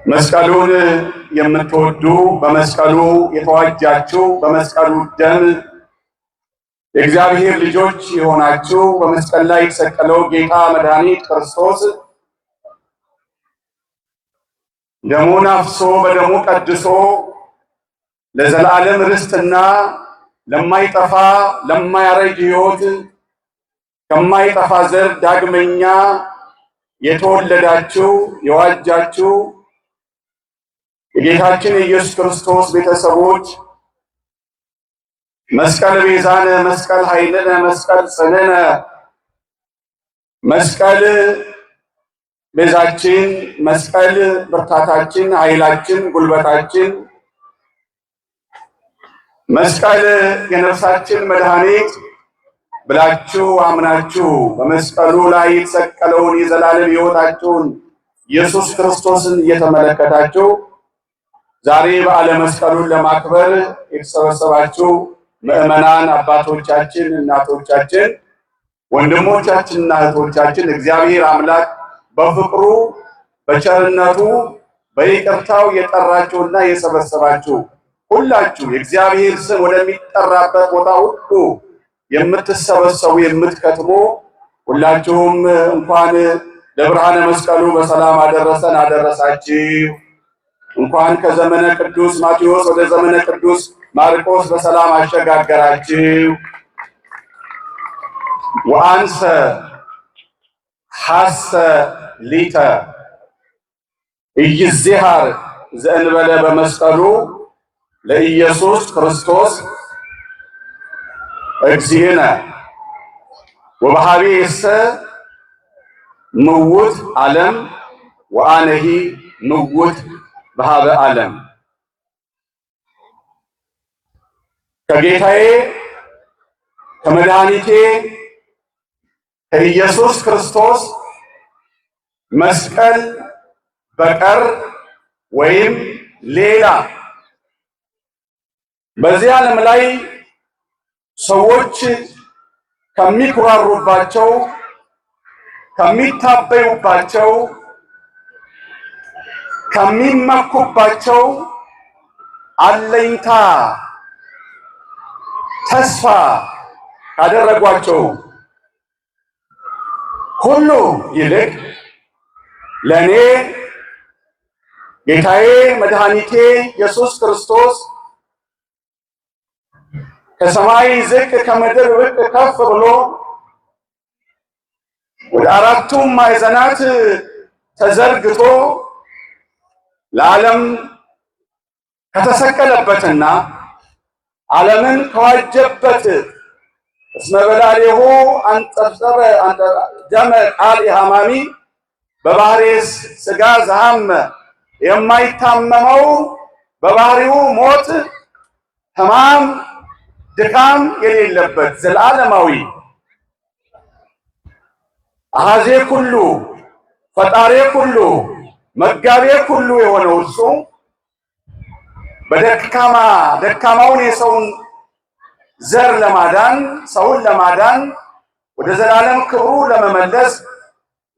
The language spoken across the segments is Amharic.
መስቀሉን የምትወዱ በመስቀሉ የተዋጃችሁ በመስቀሉ ደም የእግዚአብሔር ልጆች የሆናችሁ በመስቀል ላይ የተሰቀለው ጌታ መድኃኒት ክርስቶስ ደሙን አፍሶ በደሙ ቀድሶ ለዘላለም ርስትና ለማይጠፋ ለማያረጅ ሕይወት ከማይጠፋ ዘር ዳግመኛ የተወለዳችሁ የዋጃችሁ የጌታችን የኢየሱስ ክርስቶስ ቤተሰቦች መስቀል ቤዛነ፣ መስቀል ኃይልነ፣ መስቀል ጽንዕነ፣ መስቀል ቤዛችን፣ መስቀል ብርታታችን፣ ኃይላችን፣ ጉልበታችን፣ መስቀል የነፍሳችን መድኃኒት ብላችሁ አምናችሁ በመስቀሉ ላይ የተሰቀለውን የዘላለም ሕይወታችሁን ኢየሱስ ክርስቶስን እየተመለከታችሁ ዛሬ በዓለ መስቀሉን ለማክበር የተሰበሰባችሁ ምዕመናን አባቶቻችን፣ እናቶቻችን፣ ወንድሞቻችንና እህቶቻችን እግዚአብሔር አምላክ በፍቅሩ በቸርነቱ በይቅርታው የጠራችሁና የሰበሰባችሁ ሁላችሁ የእግዚአብሔር ስም ወደሚጠራበት ቦታ ሁሉ የምትሰበሰቡ የምትከትሙ ሁላችሁም እንኳን ለብርሃነ መስቀሉ በሰላም አደረሰን አደረሳችሁ። እንኳን ከዘመነ ቅዱስ ማቴዎስ ወደ ዘመነ ቅዱስ ማርቆስ በሰላም አሸጋገራችሁ። ወአንሰ ሐሰ ሊተ ኢይዝሃር ዘእንበለ በመስቀሉ ለኢየሱስ ክርስቶስ እግዚእነ ወበሃቤሰ ምውት ዓለም ወአነሂ ምውት በሃበ ዓለም። ከጌታዬ ከመድኃኒቴ ከኢየሱስ ክርስቶስ መስቀል በቀር ወይም ሌላ በዚህ ዓለም ላይ ሰዎች ከሚኩራሩባቸው ከሚታበዩባቸው ከሚመኩባቸው አለኝታ ተስፋ ካደረጓቸው ሁሉ ይልቅ ለኔ ጌታዬ መድኃኒቴ ኢየሱስ ክርስቶስ ከሰማይ ዝቅ ከምድር ብቅ ከፍ ብሎ ወደ አራቱም ማዕዘናት ተዘርግቶ ለዓለም ከተሰቀለበትና ዓለምን ከዋጀበት እስመ በላሌሁ አንጠብጠበ ደመ ቃል የሐማሚ በባህሬስ ሥጋ ዘሐመ የማይታመመው በባህሪው ሞት ሕማም ድካም የሌለበት ዘላለማዊ አሐዜ ኩሉ ፈጣሬ ኩሉ መጋቤ ኩሉ የሆነው እሱ ደካማውን የሰውን ዘር ለማዳን ሰውን ለማዳን ወደ ዘላለም ክብሩ ለመመለስ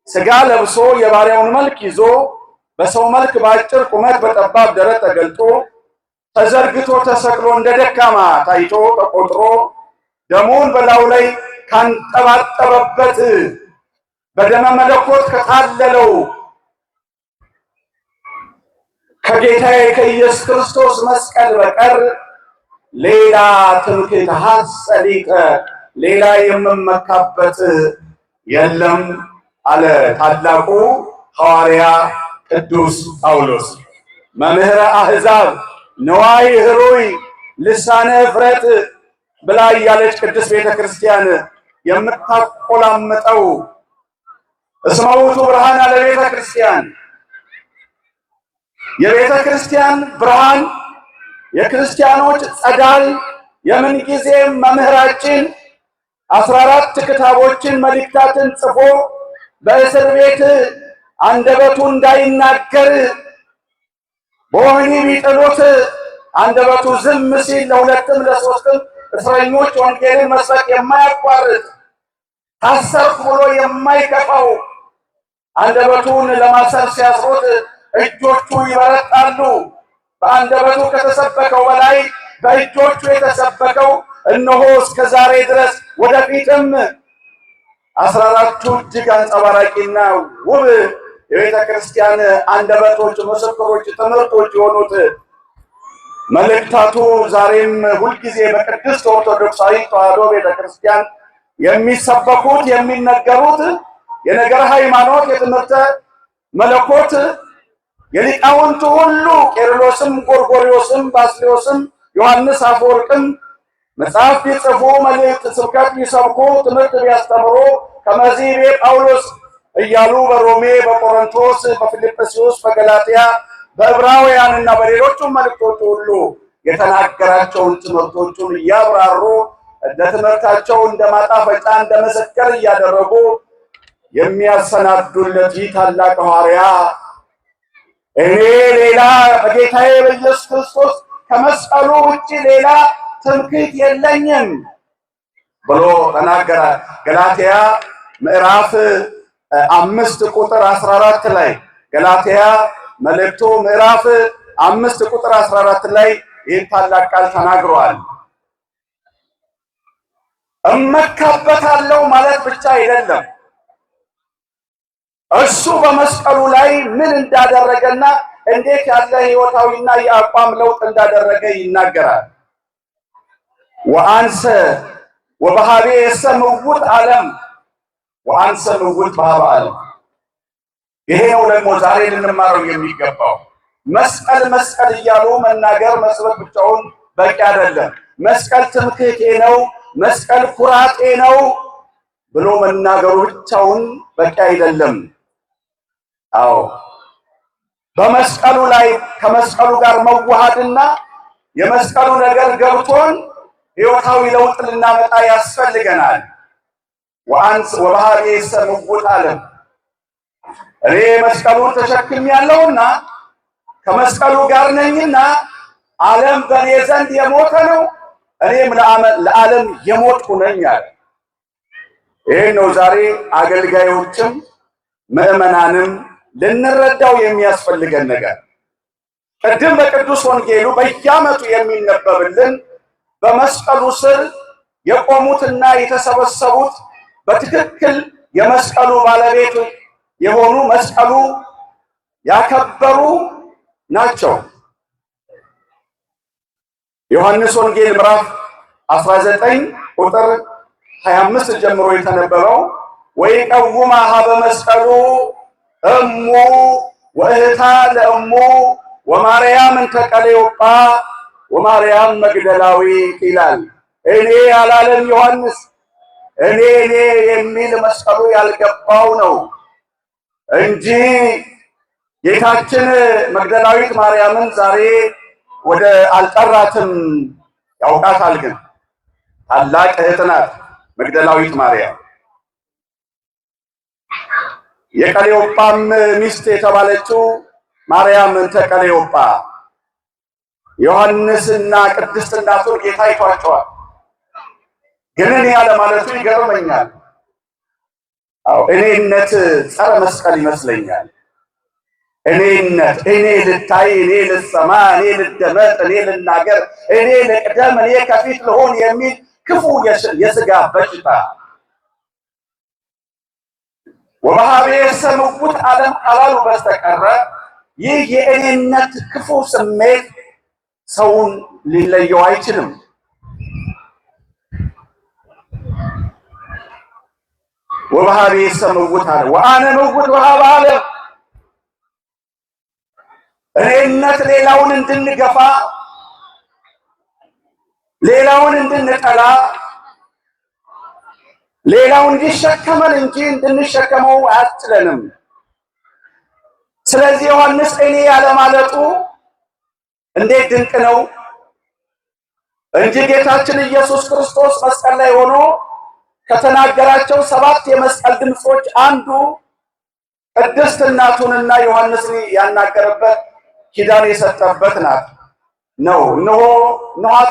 ሥጋ ለብሶ የባሪያውን መልክ ይዞ በሰው መልክ በአጭር ቁመት በጠባብ ደረት ተገልጦ ተዘርግቶ ተሰቅሎ እንደ ደካማ ታይቶ ተቆጥሮ ደሙን በላዩ ላይ ካንጠባጠበበት በደመ መለኮት ከታለለው ከጌታዬ ከኢየሱስ ክርስቶስ መስቀል በቀር ሌላ ትምክህት ሐሰሊቀ ሌላ የምመካበት የለም አለ ታላቁ ሐዋርያ ቅዱስ ጳውሎስ። መምህረ አሕዛብ ነዋይ ህሩይ ልሳነ እፍረት ብላ እያለች ቅዱስ ቤተ ክርስቲያን የምታቆላምጠው እስመ ውእቱ ብርሃን ለቤተ ክርስቲያን የቤተ ክርስቲያን ብርሃን የክርስቲያኖች ጸዳል የምንጊዜም መምህራችን 14 ክታቦችን መልእክታትን ጽፎ በእስር ቤት አንደበቱ እንዳይናገር በወህኒ ቢጥሉት አንደበቱ ዝም ሲል ለሁለትም ለሶስትም እስረኞች ወንጌልን መስበክ የማያቋርጥ ታሰርኩ ብሎ የማይከፋው አንደበቱን ለማሰር ሲያስሩት እጆቹ ይበረታሉ። በአንደበቱ ከተሰበከው በላይ በእጆቹ የተሰበከው እነሆ እስከ ዛሬ ድረስ ወደፊትም 14ቱ እጅግ አንጸባራቂና ውብ የቤተ ክርስቲያን አንደበቶች፣ ምስክሮች፣ ትምህርቶች የሆኑት መልእክታቱ ዛሬም ሁልጊዜ በቅድስት ኦርቶዶክሳዊ ተዋሕዶ ቤተ ክርስቲያን የሚሰበኩት የሚነገሩት የነገር ሃይማኖት፣ የትምህርተ መለኮት የሊቃውንቱ ሁሉ ቄርሎስም፣ ጎርጎርዮስም፣ ባስልዮስም፣ ዮሐንስ አፈወርቅም መጽሐፍ ቢጽፉ፣ መልእክት ስብከት ቢሰብኩ፣ ትምህርት ቢያስተምሩ ከመዚህ ጳውሎስ እያሉ በሮሜ፣ በቆሮንቶስ፣ በፊልጵስዩስ፣ በገላትያ፣ በዕብራውያንና በሌሎቹም መልእክቶች ሁሉ የተናገራቸውን ትምህርቶቹን እያብራሩ ለትምህርታቸው እንደ ማጣፈጫ እንደ መሰከር እያደረጉ የሚያሰናዱለት ይህ ታላቅ ሐዋርያ እኔ ሌላ በጌታዬ በኢየሱስ ክርስቶስ ከመስቀሉ ውጪ ሌላ ትምክህት የለኝም ብሎ ተናገረ። ገላትያ ምዕራፍ 5 ቁጥር 14 ላይ ገላትያ መልእክቱ ምዕራፍ 5 ቁጥር 14 ላይ ይህን ታላቅ ቃል ተናግሯል። እመካበታለሁ ማለት ብቻ አይደለም፣ እሱ በመስቀሉ ላይ ምን እንዳደረገና እንዴት ያለ ሕይወታዊና የአቋም ለውጥ እንዳደረገ ይናገራል። ወአንሰ ወበሃቤ የሰምውት ዓለም ወአንሰ ምውት በሃበ ዓለም። ይሄ ነው ደግሞ ዛሬ ልንማረው የሚገባው። መስቀል መስቀል እያሉ መናገር መስበክ ብቻውን በቂ አይደለም። መስቀል ትምክህቴ ነው፣ መስቀል ኩራቴ ነው ብሎ መናገሩ ብቻውን በቂ አይደለም። አዎ በመስቀሉ ላይ ከመስቀሉ ጋር መዋሃድና የመስቀሉ ነገር ገብቶን ሕይወታዊ ለውጥ ልናመጣ ያስፈልገናል። ወአንስ ወበሃቤ የሰምውት ዓለም እኔ መስቀሉን ተሸክሜያለሁና ከመስቀሉ ጋር ነኝና ዓለም በእኔ ዘንድ የሞተ ነው፣ እኔም ለዓለም የሞትኩ ነኝ አለ። ይህን ነው ዛሬ አገልጋዮችም ምዕመናንም ልንረዳው የሚያስፈልገን ነገር። ቅድም በቅዱስ ወንጌሉ በየዓመቱ የሚነበብልን በመስቀሉ ስር የቆሙትና የተሰበሰቡት በትክክል የመስቀሉ ባለቤት የሆኑ መስቀሉ ያከበሩ ናቸው። ዮሐንስ ወንጌል ምዕራፍ 19 ቁጥር 25 ጀምሮ የተነበበው ወይቀውማ ሀበ መስቀሉ እሙ ወእህታ ለእሙ ወማርያም እንተ ቀለዮጳ ወማርያም መግደላዊት ይላል። እኔ ያላለም ዮሐንስ እኔ የሚል መስቀሉ ያልገባው ነው እንጂ ጌታችን መግደላዊት ማርያምን ዛሬ ወደ አልጠራትም። ያውቃታል፣ ግን ታላቅ እህት ናት መግደላዊት ማርያም። የቀለዮጳም ሚስት የተባለችው ማርያም እንተ ቀለዮጳ ዮሐንስና ቅድስት እናቱን ጌታ ይቷቸዋል። ግን እኔ ያለማለቱ ይገርመኛል። አዎ እኔነት ጸረ መስቀል ይመስለኛል። እኔነት፣ እኔ ልታይ፣ እኔ ልሰማ፣ እኔ ልደመጥ፣ እኔ ልናገር፣ እኔ ልቅደም፣ እኔ ከፊት ልሆን የሚል ክፉ የሥጋ በሽታ ወበሃቤ የሰምውት ዓለም ካላሉ በስተቀረ ይህ የእኔነት ክፉ ስሜት ሰውን ሊለየው አይችልም። ወበሃቤ የሰምውት ዓለም ወአነ ምውት በሃበ ዓለም። እኔነት ሌላውን እንድንገፋ፣ ሌላውን እንድንጠላ፣ ሌላው እንዲሸከመን እንጂ እንድንሸከመው አያስችለንም። ስለዚህ ዮሐንስ እኔ ያለማለቱ እንዴት ድንቅ ነው እንጂ ጌታችን ኢየሱስ ክርስቶስ መስቀል ላይ ሆኖ ከተናገራቸው 7 የመስቀል ድምጾች አንዱ ቅድስት እናቱንና ዮሐንስን ያናገረበት ኪዳን የሰጠበት ናት ነው። እነሆ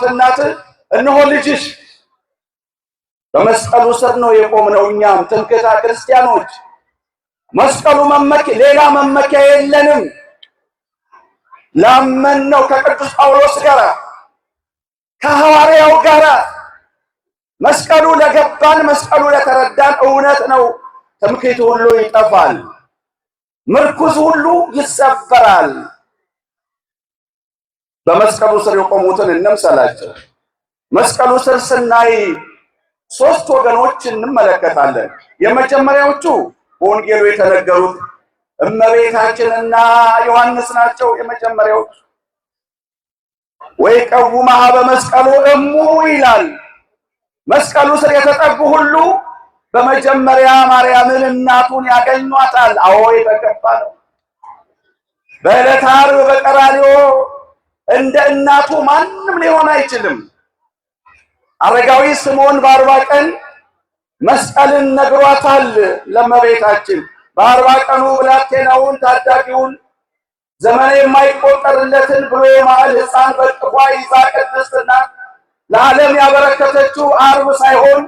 እናትህ፣ እነሆ ልጅሽ። በመስቀሉ ስር ነው የቆምነው። እኛም ትምክህተ ክርስቲያኖች መስቀሉ ሌላ መመኪያ የለንም። ላመነው ከቅዱስ ጳውሎስ ጋር ከሐዋርያው ጋር መስቀሉ ለገባን መስቀሉ ለተረዳን እውነት ነው። ትምክህት ሁሉ ይጠፋል፣ ምርኩዝ ሁሉ ይሰበራል። በመስቀሉ ስር የቆሙትን እንምሰላቸው። መስቀሉ ስር ስናይ ሶስት ወገኖች እንመለከታለን። የመጀመሪያዎቹ በወንጌሉ የተነገሩት እመቤታችንና ዮሐንስ ናቸው። የመጀመሪያዎቹ ወይ ቀውማ በመስቀሉ እሙ ይላል። መስቀሉ ስር የተጠጉ ሁሉ በመጀመሪያ ማርያምን እናቱን ያገኟታል። አዎ የተገባ ነው። በዕለተ ዓርብ በቀራንዮ እንደ እናቱ ማንም ሊሆን አይችልም። አረጋዊ ስምዖን በ40 ቀን መስቀልን ነግሯታል ለእመቤታችን። በ40 ቀኑ ብላቴናውን ታዳጊውን ዘመን የማይቆጠርለትን ብሎ የማዕል ሕፃን በቅፏ ይዛ ቅድስትና ለዓለም ያበረከተችው ዓርብ ሳይሆን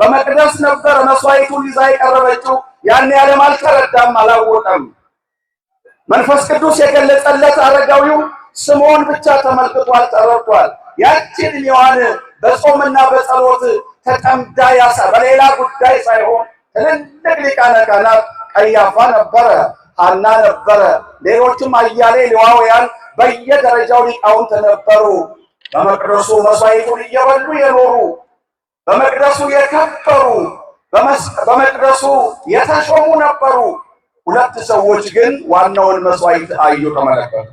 በመቅደስ ነበር መስዋዕቱን ይዛ የቀረበችው። ያን ዓለም አልተረዳም፣ አላወቀም። መንፈስ ቅዱስ የገለጸለት አረጋዊው ስምዖን ብቻ ተመልክቷል፣ ተረድቷል። ያችን ዕድሜዋን በጾምና በጸሎት ተጠምዳ በሌላ ጉዳይ ሳይሆን ትልልቅ ሊቃነ ካህናት ቀያፋ ነበረ፣ ሐና ነበረ፣ ሌሎችም አያሌ ሌዋውያን በየደረጃው ሊቃውንት ነበሩ። በመቅደሱ መስዋዕቱን እየበሉ የኖሩ በመቅደሱ የከበሩ በመቅደሱ የተሾሙ ነበሩ። ሁለት ሰዎች ግን ዋናውን መስዋዕት አዩ፣ ተመለከቱ።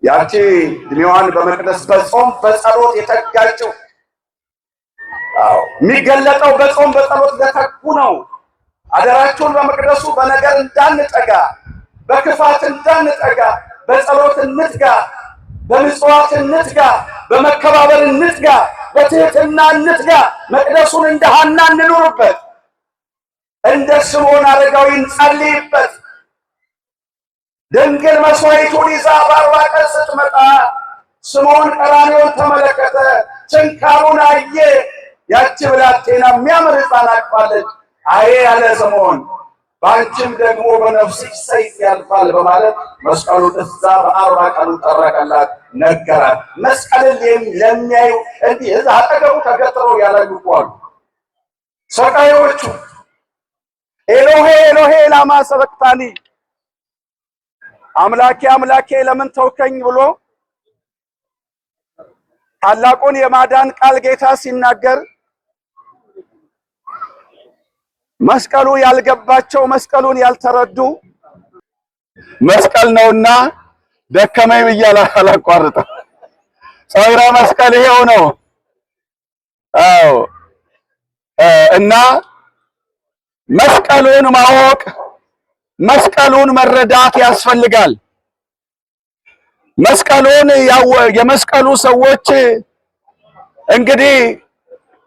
ያቺ ዕድሜዋን በመቅደስ በጾም በጸሎት የተጋችው የሚገለጠው በጾም በጸሎት ለተጉ ነው። አደራችሁን በመቅደሱ በነገር እንዳንጠጋ፣ በክፋት እንዳንጠጋ፣ በጸሎት እንትጋ፣ በምጽዋት እንትጋ፣ በመከባበር እንትጋ፣ በትህትና እንትጋ። መቅደሱን እንደ ሐና እንኑርበት፣ እንደ ስምዖን አረጋዊ እንጸልይበት። ድንግል መስዋዕቱን ይዛ በ40 ቀን ስትመጣ ስምዖን ቀራንዮን ተመለከተ፣ ችንካሩን አየ። ያቺ ብላቴና የሚያምር ሕፃን አቅፋለች። አዬ ያለ ስምዖን በአንቺም ደግሞ በነፍስሽ ሰይፍ ያልፋል በማለት መስቀሉን እዛ በ40 ቀኑ ጠረቀላት፣ ነገራት። መስቀልን ለሚያዩ እንዲህ እዛ አጠገቡ ተገትረው ያላዩ አሉ ሰቃዮቹ። ኤሎሄ ኤሎሄ ላማ ሰበቅታኒ፣ አምላኬ አምላኬ ለምን ተውከኝ ብሎ ታላቁን የማዳን ቃል ጌታ ሲናገር መስቀሉ ያልገባቸው መስቀሉን ያልተረዱ መስቀል ነውና ደከመኝ ብዬ አላቋርጠው። ጸውራ መስቀል ይሄው ነው። አዎ እና መስቀሉን ማወቅ መስቀሉን መረዳት ያስፈልጋል። መስቀሉን የመስቀሉ ሰዎች እንግዲህ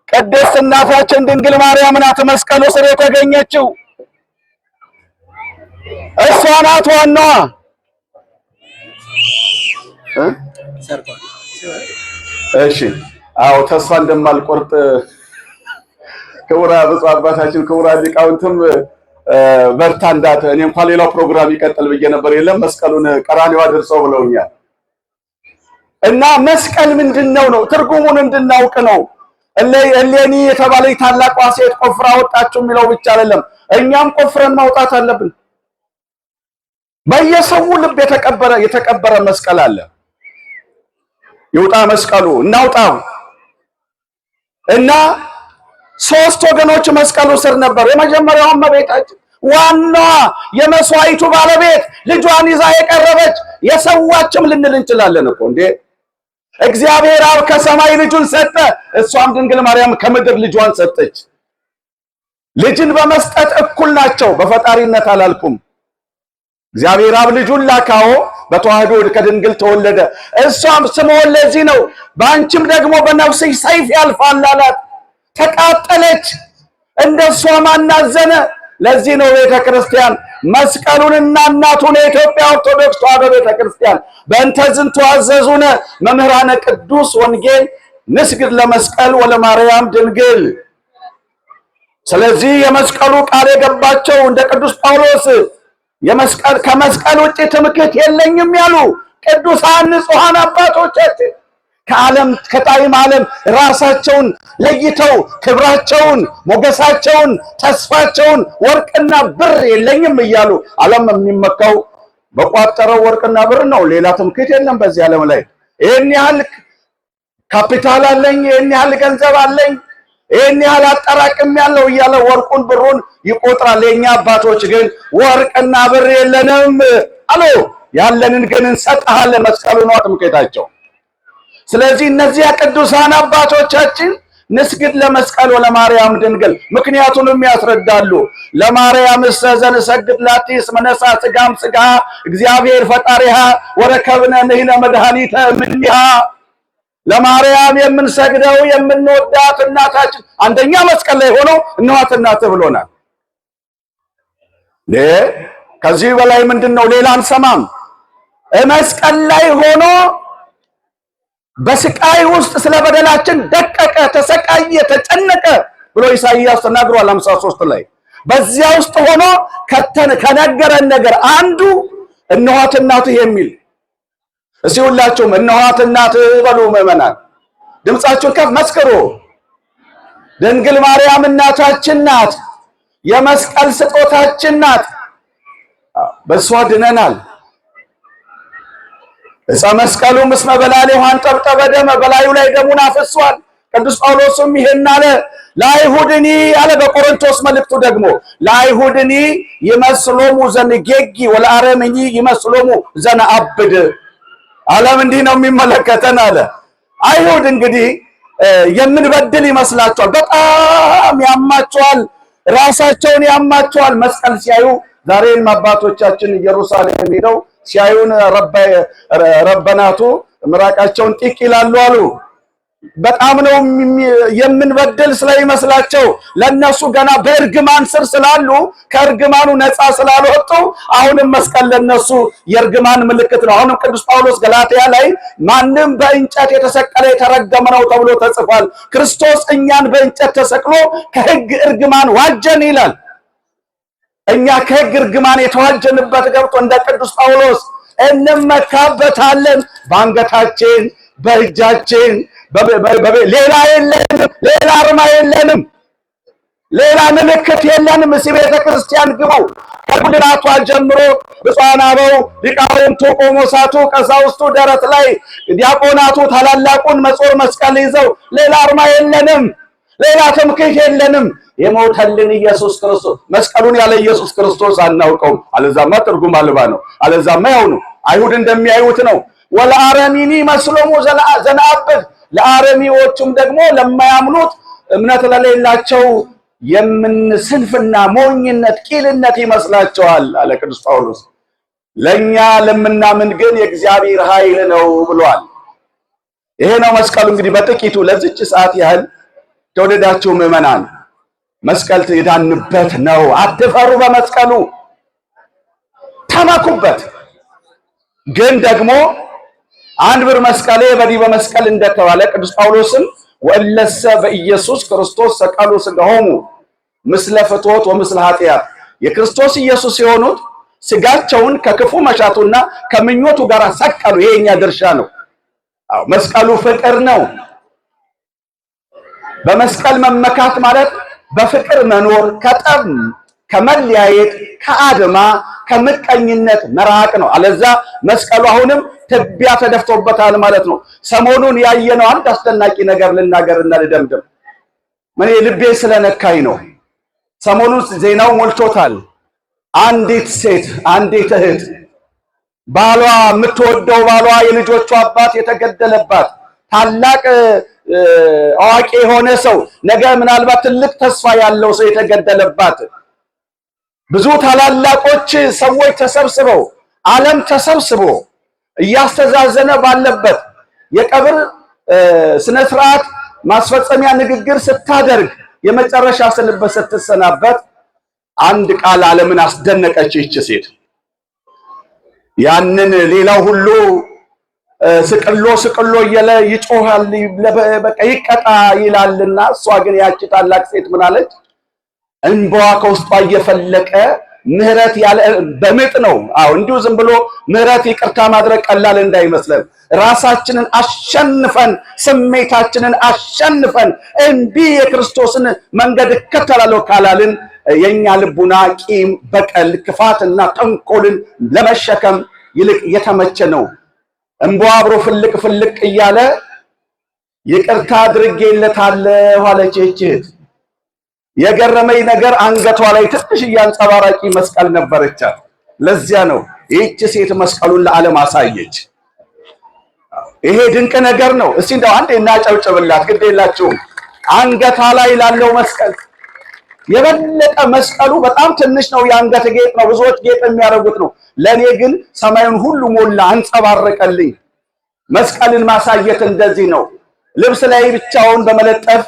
ቅድስት እናታችን ድንግል ማርያም ናት መስቀሉ ስር የተገኘችው። እሷ ናት ዋናዋ። እሺ አዎ ተስፋ እንደማልቆርጥ ክቡራ ብፁዕ አባታችን ክቡራ ሊቃውንትም በርታ እንዳት እኔ እንኳን ሌላው ፕሮግራም ይቀጥል ብዬ ነበር። የለም መስቀሉን ቀራንዮ አድርሰው ብለውኛል። እና መስቀል ምንድነው ነው ትርጉሙን እንድናውቅ ነው። እሌኒ የተባለች ታላቋ ሴት ቆፍራ ወጣችሁ የሚለው ብቻ አይደለም፣ እኛም ቆፍረን ማውጣት አለብን። በየሰው ልብ የተቀበረ መስቀል አለ። ይውጣ መስቀሉ እናውጣው። እና ሶስት ወገኖች መስቀሉ ስር ነበሩ። የመጀመሪያው እመቤታችን ዋናዋ የመስዋዕቱ ባለቤት ልጇን ይዛ የቀረበች የሰዋችም ልንል እንችላለን እኮ እንዴ። እግዚአብሔር አብ ከሰማይ ልጁን ሰጠ፣ እሷም ድንግል ማርያም ከምድር ልጇን ሰጠች። ልጅን በመስጠት እኩል ናቸው። በፈጣሪነት አላልኩም። እግዚአብሔር አብ ልጁን ላካው በተዋህዶ ከድንግል ተወለደ። እሷም ስምዖን ለዚህ ነው በአንቺም ደግሞ በነፍስሽ ሰይፍ ያልፋል አላት። ተቃጠለች። እንደሷ ማናዘነ። ለዚህ ነው ቤተክርስቲያን መስቀሉንና እናቱን የኢትዮጵያ ኦርቶዶክስ ተዋህዶ ቤተክርስቲያን በእንተ ዝንቱ አዘዙነ መምህራነ ቅዱስ ወንጌል ንስግድ ለመስቀል ወለማርያም ድንግል። ስለዚህ የመስቀሉ ቃል የገባቸው እንደ ቅዱስ ጳውሎስ ከመስቀል ውጪ ትምክህት የለኝም ያሉ ቅዱሳን ንጹሐን አባቶቻችን ከዓለም ከጣይም ዓለም ራሳቸውን ለይተው ክብራቸውን፣ ሞገሳቸውን፣ ተስፋቸውን ወርቅና ብር የለኝም እያሉ ዓለም የሚመካው በቋጠረው ወርቅና ብር ነው። ሌላ ትምክህት የለም በዚህ ዓለም ላይ። ይሄን ያህል ካፒታል አለኝ፣ ይሄን ያህል ገንዘብ አለኝ፣ ይሄን ያህል አጠራቅም ያለው እያለ ወርቁን ብሩን ይቆጥራል። የኛ አባቶች ግን ወርቅና ብር የለንም አሉ። ያለንን ግን እንሰጥሃለን። መስቀሉ ነው ትምክህታቸው። ስለዚህ እነዚያ ቅዱሳን አባቶቻችን ንስግድ ለመስቀል ወለማርያም ድንግል ምክንያቱንም ያስረዳሉ። ለማርያም እሰዘን ሰግድ ላቲ እስመ ነሣ ሥጋም ሥጋ እግዚአብሔር ፈጣሪሃ ወረከብነ ንሕነ መድኃኒተ እምኔሃ። ለማርያም የምንሰግደው የምንወዳት እናታችን አንደኛ መስቀል ላይ ሆኖ እንኋት እናትህ ብሎናል። ከዚህ በላይ ምንድነው? ሌላ አንሰማም። መስቀል ላይ ሆኖ በስቃይ ውስጥ ስለ በደላችን ደቀቀ፣ ተሰቃየ፣ ተጨነቀ ብሎ ኢሳይያስ ተናግሯል 53 ላይ። በዚያ ውስጥ ሆኖ ከነገረን ነገር አንዱ እንኋት እናትህ የሚል። እስቲ ሁላችሁም እንኋት እናትህ በሉ ምዕመናን፣ ድምጻችሁን ከፍ መስክሩ። ድንግል ማርያም እናታችን ናት፣ የመስቀል ስጦታችን ናት። በሷ ድነናል። እፀ መስቀሉ ምስመ በላሌሁ አንጠብጠበ ደመ፣ በላዩ ላይ ደሙን አፍሷል። ቅዱስ ጳውሎስም ይሄን አለ። ለአይሁድኒ አለ በቆሮንቶስ መልእክቱ ደግሞ ለአይሁድኒ ይመስሎሙ ዘንጌጊ ወለአረምኒ ይመስሎሙ ዘነአብድ። ዓለም እንዲህ ነው የሚመለከተን አለ። አይሁድ እንግዲህ የምንበድል ይመስላቸዋል፣ በጣም ያማቸዋል፣ ራሳቸውን ያማቸዋል መስቀል ሲያዩ። ዛሬም አባቶቻችን ኢየሩሳሌም ሄደው ሲያዩን ረበናቱ ምራቃቸውን ጢቅ ይላሉ አሉ። በጣም ነው የምንበድል ስለይመስላቸው። ለነሱ ገና በእርግማን ስር ስላሉ ከእርግማኑ ነፃ ስላልወጡ አሁንም መስቀል ለነሱ የእርግማን ምልክት ነው። አሁንም ቅዱስ ጳውሎስ ገላትያ ላይ ማንም በእንጨት የተሰቀለ የተረገመ ነው ተብሎ ተጽፏል። ክርስቶስ እኛን በእንጨት ተሰቅሎ ከሕግ እርግማን ዋጀን ይላል። እኛ ከሕግ እርግማን የተዋጀንበት ገብቶ እንደ ቅዱስ ጳውሎስ እንመካበታለን። በአንገታችን፣ በእጃችን፣ ሌላ የለንም፣ ሌላ አርማ የለንም፣ ሌላ ምልክት የለንም። እስኪ ቤተ ክርስቲያን ግቡ። ከጉልላቷ ጀምሮ ብፁዓን አበው ሊቃውንቱ፣ ቆሞሳቱ፣ ቀሳውስቱ ደረት ላይ ዲያቆናቱ ታላላቁን መጾር መስቀል ይዘው ሌላ አርማ የለንም፣ ሌላ ትምክህት የለንም። የሞተልን ኢየሱስ ክርስቶስ። መስቀሉን ያለ ኢየሱስ ክርስቶስ አናውቀውም። አለዛማ ትርጉም አልባ ነው። አለዛማ ያው ነው፣ አይሁድ እንደሚያዩት ነው። ወለአረሚኒ መስሎሙ ዘነአብድ፣ ለአረሚዎቹም ደግሞ ለማያምኑት እምነት ለሌላቸው ስንፍና፣ ሞኝነት፣ ቂልነት ይመስላቸዋል አለ ቅዱስ ጳውሎስ። ለኛ ለምናምን ግን የእግዚአብሔር ኃይል ነው ብሏል። ይሄ ነው መስቀሉ። እንግዲህ በጥቂቱ ለዚች ሰዓት ያህል ተወደዳችሁ ምዕመናን መስቀል የዳንበት ነው። አትፈሩ፣ በመስቀሉ ተመኩበት። ግን ደግሞ አንድ ብር መስቀሌ በዲበ መስቀል እንደተባለ ቅዱስ ጳውሎስም ወለሰ በኢየሱስ ክርስቶስ ሰቀሉ ሥጋሆሙ ምስለ ፍትወት ወምስለ ኃጢአት፣ የክርስቶስ ኢየሱስ የሆኑት ስጋቸውን ከክፉ መሻቱና ከምኞቱ ጋር ሰቀሉ። ይሄ የኛ ድርሻ ነው። አዎ መስቀሉ ፍቅር ነው። በመስቀል መመካት ማለት በፍቅር መኖር፣ ከጠብ ከመለያየት፣ ከአድማ ከምቀኝነት መራቅ ነው። አለዛ መስቀሉ አሁንም ትቢያ ተደፍቶበታል ማለት ነው። ሰሞኑን ያየነው አንድ አስደናቂ ነገር ልናገርና ልደምድም። ምን ልቤ ስለነካኝ ነው። ሰሞኑን ዜናው ሞልቶታል። አንዲት ሴት፣ አንዲት እህት ባሏ፣ የምትወደው ባሏ፣ የልጆቿ አባት የተገደለባት ታላቅ አዋቂ የሆነ ሰው፣ ነገ ምናልባት ትልቅ ተስፋ ያለው ሰው የተገደለባት፣ ብዙ ታላላቆች ሰዎች ተሰብስበው ዓለም ተሰብስቦ እያስተዛዘነ ባለበት የቀብር ስነ ስርዓት ማስፈጸሚያ ንግግር ስታደርግ የመጨረሻ ስንበት ስትሰናበት አንድ ቃል ዓለምን አስደነቀች ይህች ሴት። ያንን ሌላው ሁሉ ስቅሎ እየለ ይጮሃል፣ በቃ ይቀጣ ይላልና እሷ ግን ያቺ ታላቅ ሴት ምን አለች? እንባዋ ከውስጧ እየፈለቀ ምህረት ያለ በምጥ ነው። አዎ እንዲሁ ዝም ብሎ ምህረት ይቅርታ ማድረግ ቀላል እንዳይመስለን ራሳችንን አሸንፈን ስሜታችንን አሸንፈን እንቢ የክርስቶስን መንገድ እከተላለሁ ካላልን የኛ ልቡና ቂም፣ በቀል፣ ክፋትና ተንኮልን ለመሸከም ይልቅ የተመቸ ነው። እንቧ አብሮ ፍልቅ ፍልቅ እያለ ይቅርታ አድርጌለታለሁ አለች እህት። የገረመኝ ነገር አንገቷ ላይ ትንሽ አንጸባራቂ መስቀል ነበረቻት። ለዚያ ነው ይህች ሴት መስቀሉን ለዓለም አሳየች። ይሄ ድንቅ ነገር ነው። እስቲ እንደው አንዴ እናጨብጭብላት። ግድ የላችሁም አንገቷ ላይ ላለው መስቀል የበለጠ መስቀሉ በጣም ትንሽ ነው። የአንገት ጌጥ ነው፣ ብዙዎች ጌጥ የሚያደርጉት ነው። ለኔ ግን ሰማዩን ሁሉ ሞላ፣ አንጸባረቀልኝ። መስቀልን ማሳየት እንደዚህ ነው። ልብስ ላይ ብቻውን በመለጠፍ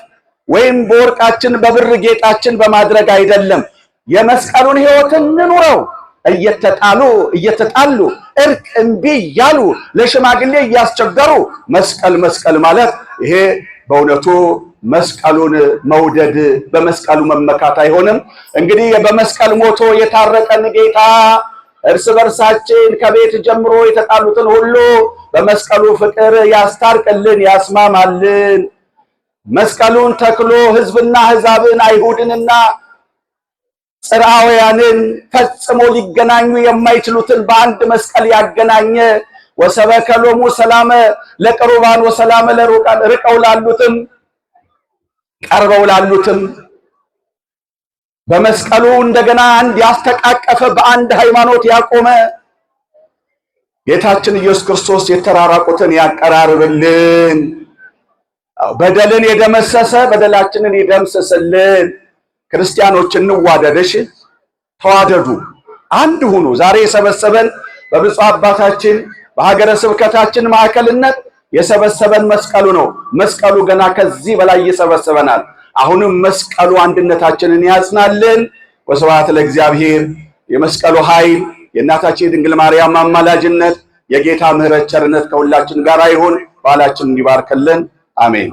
ወይም በወርቃችን በብር ጌጣችን በማድረግ አይደለም። የመስቀሉን ሕይወት እንኑረው። እየተጣሉ እርቅ እምቢ እያሉ ለሽማግሌ እያስቸገሩ መስቀል ማለት ይሄ በእውነቱ መስቀሉን መውደድ በመስቀሉ መመካት አይሆንም። እንግዲህ በመስቀል ሞቶ የታረቀን ጌታ እርስ በርሳችን ከቤት ጀምሮ የተጣሉትን ሁሉ በመስቀሉ ፍቅር ያስታርቅልን፣ ያስማማልን። መስቀሉን ተክሎ ሕዝብና አሕዛብን አይሁድንና ጽርዓውያንን ፈጽሞ ሊገናኙ የማይችሉትን በአንድ መስቀል ያገናኘ ወሰበከ ሎሙ ሰላመ ለቅሩባን ወሰላመ ለሩቃን ርቀው ላሉትም ቀርበው ላሉትም በመስቀሉ እንደገና አንድ ያስተቃቀፈ በአንድ ሃይማኖት ያቆመ ጌታችን ኢየሱስ ክርስቶስ የተራራቁትን ያቀራርብልን። በደልን የደመሰሰ በደላችንን ይደምስስልን። ክርስቲያኖች እንዋደደሽ፣ ተዋደዱ፣ አንድ ሁኑ። ዛሬ የሰበሰበን በብፁዕ አባታችን በሀገረ ስብከታችን ማዕከልነት የሰበሰበን መስቀሉ ነው። መስቀሉ ገና ከዚህ በላይ ይሰበሰበናል። አሁንም መስቀሉ አንድነታችንን ያጽናልን። ወስብሐት ለእግዚአብሔር። የመስቀሉ ኃይል የእናታችን የድንግል ማርያም አማላጅነት የጌታ ምሕረት ቸርነት ከሁላችን ጋር ይሁን። በዓላችንን ይባርክልን። አሜን።